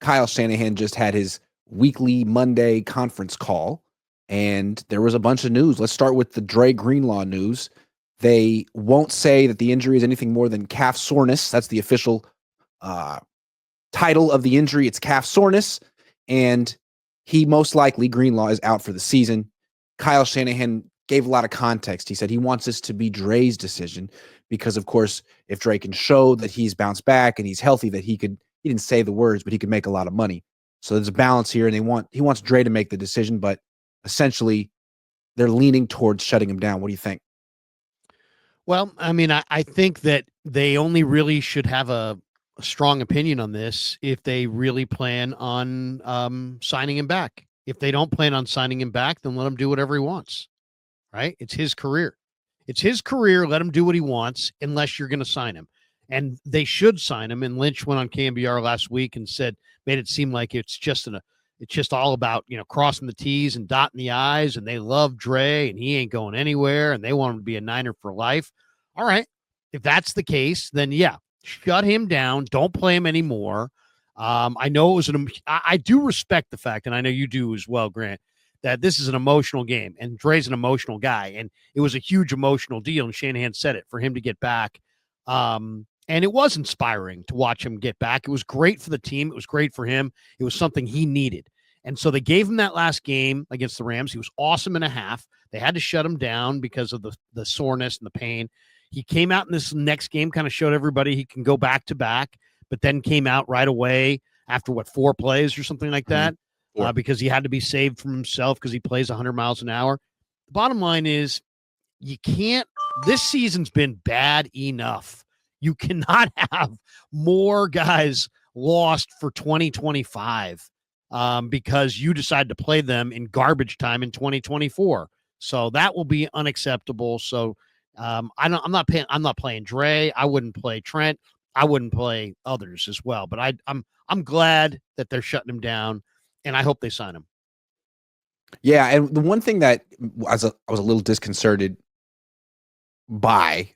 Kyle Shanahan just had his weekly Monday conference call, and there was a bunch of news. Let's start with the Dre Greenlaw news. They won't say that the injury is anything more than calf soreness. That's the official title of the injury. It's calf soreness, and he most likely, Greenlaw, is out for the season. Kyle Shanahan gave a lot of context. He said he wants this to be Dre's decision because, of course, if Dre can show that he's bounced back and he's healthy, that he didn't say the words, but he could make a lot of money. So there's a balance here, and he wants Dre to make the decision, but essentially they're leaning towards shutting him down. What do you think? Well, I mean, I think that they only really should have a strong opinion on this if they really plan on signing him back. If they don't plan on signing him back, then let him do whatever he wants, right? It's his career. It's his career. Let him do what he wants unless you're going to sign him. And they should sign him. And Lynch went on KMBR last week and made it seem like it's just all about, crossing the T's and dotting the I's, and they love Dre and he ain't going anywhere and they want him to be a Niner for life. All right. If that's the case, then yeah, shut him down. Don't play him anymore. I know it was I do respect the fact, and I know you do as well, Grant, that this is an emotional game and Dre's an emotional guy. And it was a huge emotional deal. And Shanahan said it for him to get back. And it was inspiring to watch him get back. It was great for the team. It was great for him. It was something he needed. And so they gave him that last game against the Rams. He was awesome in a half. They had to shut him down because of the soreness and the pain. He came out in this next game, kind of showed everybody he can go back to back, but then came out right away after 4 plays or something like that, because he had to be saved from himself because he plays 100 miles an hour. The bottom line is this season's been bad enough. You cannot have more guys lost for 2025 because you decide to play them in garbage time in 2024. So that will be unacceptable. So I'm not playing Dre. I wouldn't play Trent. I wouldn't play others as well. But I'm glad that they're shutting him down, and I hope they sign him. Yeah, and the one thing that I was a little disconcerted by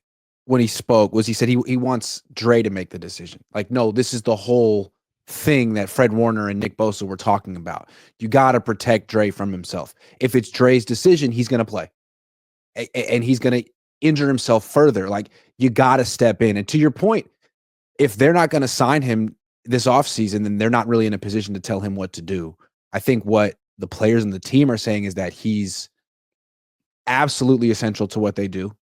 when he spoke was he said he wants Dre to make the decision. Like, no, this is the whole thing that Fred Warner and Nick Bosa were talking about. You got to protect Dre from himself. If it's Dre's decision, he's going to play. And he's going to injure himself further. Like, you got to step in. And to your point, if they're not going to sign him this offseason, then they're not really in a position to tell him what to do. I think what the players and the team are saying is that he's absolutely essential to what they do,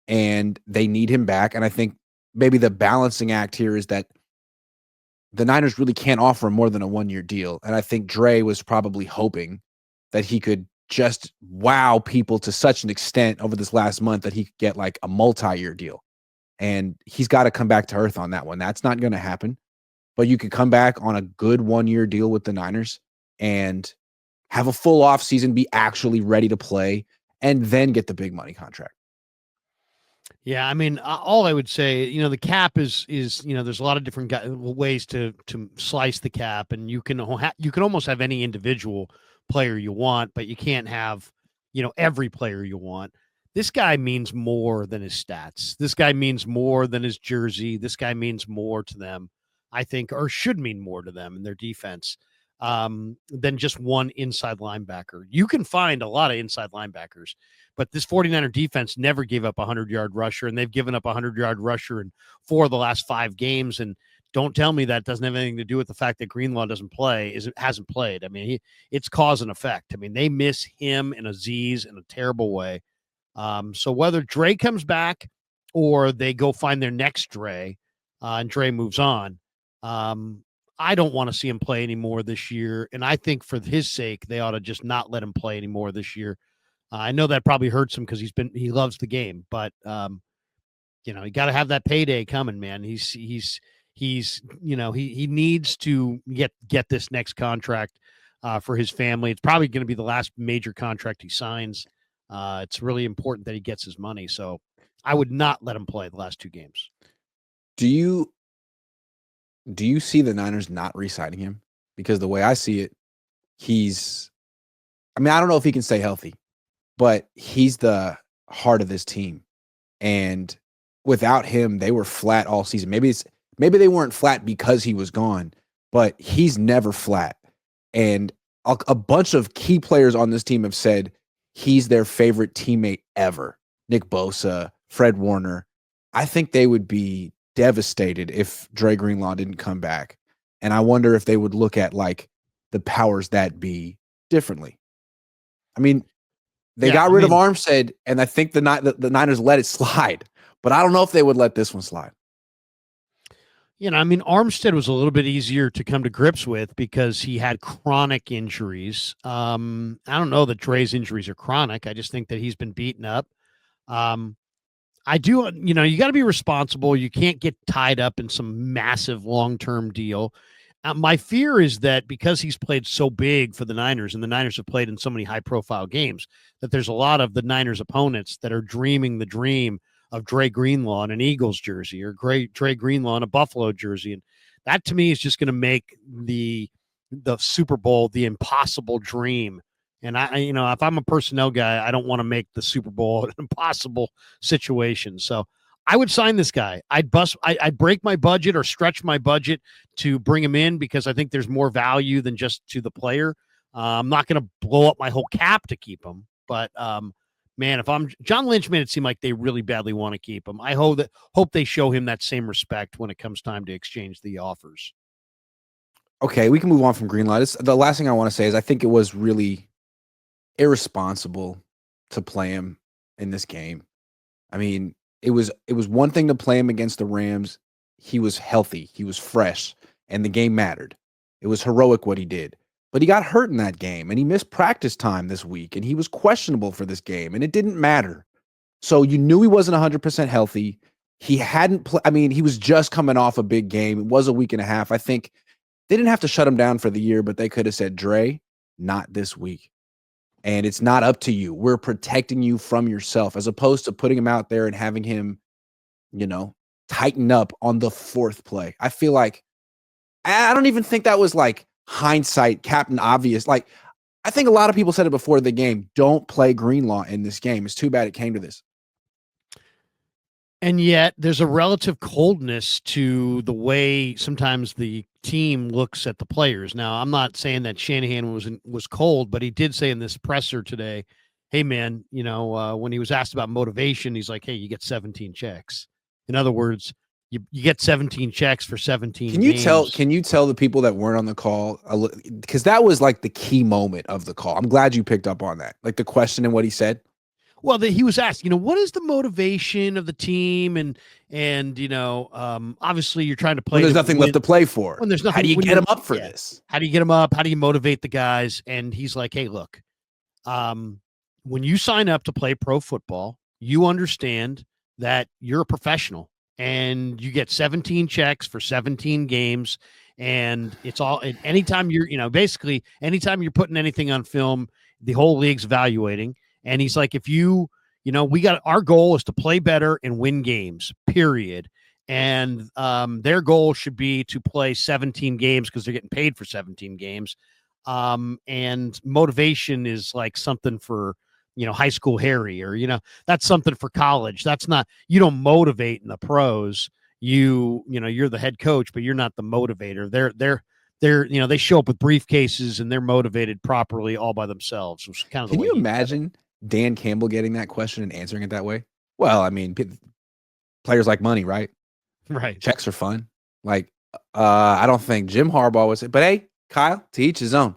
and they need him back. And I think maybe the balancing act here is that the Niners really can't offer him more than a 1-year deal. And I think Dre was probably hoping that he could just wow people to such an extent over this last month that he could get like a multi-year deal. And he's got to come back to earth on that one. That's not going to happen. But you could come back on a good 1-year deal with the Niners and have a full offseason, be actually ready to play, and then get the big money contract. Yeah, I mean, all I would say, the cap is there's a lot of different ways to slice the cap, and you can almost have any individual player you want, but you can't have every player you want. This guy means more than his stats. This guy means more than his jersey. This guy means more to them, I think, or should mean more to them in their defense than just one inside linebacker. You can find a lot of inside linebackers, but this 49er defense never gave up a 100-yard rusher, and they've given up a 100-yard rusher in 4 of the last 5 games. And don't tell me that doesn't have anything to do with the fact that Greenlaw hasn't played. I mean, it's cause and effect. I mean, they miss him and Aziz in a terrible way. So whether Dre comes back or they go find their next Dre and Dre moves on, I don't want to see him play anymore this year. And I think for his sake, they ought to just not let him play anymore this year. I know that probably hurts him because he loves the game, but you got to have that payday coming, man. He needs to get this next contract for his family. It's probably going to be the last major contract he signs. It's really important that he gets his money. So I would not let him play the last 2 games. Do you see the Niners not re-signing him? Because the way I see it, I don't know if he can stay healthy, but he's the heart of this team. And without him, they were flat all season. Maybe they weren't flat because he was gone, but he's never flat. And a bunch of key players on this team have said he's their favorite teammate ever. Nick Bosa, Fred Warner. I think they would be devastated if Dre Greenlaw didn't come back. And I wonder if they would look at like the powers that be differently. I mean, they got rid of Armstead, and I think the Niners let it slide. But I don't know if they would let this one slide. I mean, Armstead was a little bit easier to come to grips with because he had chronic injuries. I don't know that Dre's injuries are chronic. I just think that he's been beaten up. I do, you got to be responsible. You can't get tied up in some massive long-term deal. My fear is that because he's played so big for the Niners and the Niners have played in so many high-profile games, that there's a lot of the Niners opponents that are dreaming the dream of Dre Greenlaw in an Eagles jersey or Dre Greenlaw in a Buffalo jersey. And that to me is just going to make the Super Bowl the impossible dream. And if I'm a personnel guy, I don't want to make the Super Bowl an impossible situation. So I would sign this guy. I'd break my budget or stretch my budget to bring him in because I think there's more value than just to the player. I'm not going to blow up my whole cap to keep him, but man, if I'm John Lynch, made it seem like they really badly want to keep him. I hope they show him that same respect when it comes time to exchange the offers. Okay, we can move on from Greenlaw. The last thing I want to say is I think it was really irresponsible to play him in this game. I mean, it was one thing to play him against the Rams. He was healthy, he was fresh, and the game mattered. It was heroic what he did. But he got hurt in that game, and he missed practice time this week, and he was questionable for this game, and it didn't matter. So you knew he wasn't 100% healthy. He hadn't he was just coming off a big game. It was a week and a half. I think they didn't have to shut him down for the year, but they could have said, Dre, not this week. And it's not up to you. We're protecting you from yourself, as opposed to putting him out there and having him, tighten up on the fourth play. I feel like I don't even think that was like hindsight, Captain Obvious. Like, I think a lot of people said it before the game. Don't play Greenlaw in this game. It's too bad it came to this. And yet there's a relative coldness to the way sometimes the team looks at the players. Now, I'm not saying that Shanahan was cold, but he did say in this presser today, hey, man, when he was asked about motivation, he's like, hey, you get 17 checks. In other words, you get 17 checks for 17 games. Can you tell the people that weren't on the call, because that was like the key moment of the call. I'm glad you picked up on that. Like the question and what he said. Well, he was asked, what is the motivation of the team? And obviously you're trying to play. When there's nothing left to play for. When there's nothing, how do you get them up for this? How do you get them up? How do you motivate the guys? And he's like, hey, look, when you sign up to play pro football, you understand that you're a professional and you get 17 checks for 17 games. And it's all, and anytime basically anytime you're putting anything on film, the whole league's evaluating. And he's like, if our goal is to play better and win games, period. And their goal should be to play 17 games because they're getting paid for 17 games. And motivation is like something for, high school Harry, or, that's something for college. That's not, you don't motivate in the pros. You're the head coach, but you're not the motivator. They show up with briefcases and they're motivated properly all by themselves. Which is kind of Can you imagine Dan Campbell getting that question and answering it that way? Well, I mean, players like money, right? Right. Checks are fun. Like, I don't think Jim Harbaugh was it, but hey, Kyle, to each his own.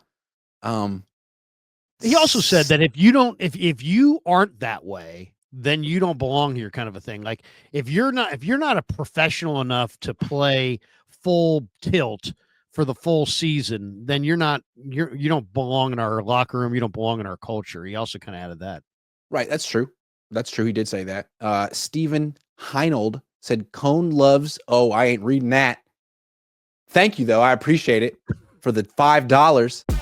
He also said that if you aren't that way, then you don't belong here, kind of a thing. Like if you're not a professional enough to play full tilt for the full season, then you don't belong in our locker room. You don't belong in our culture. He also kind of added that. Right. That's true. He did say that. Stephen Heinold said Cohn loves. Oh, I ain't reading that. Thank you though. I appreciate it for the $5.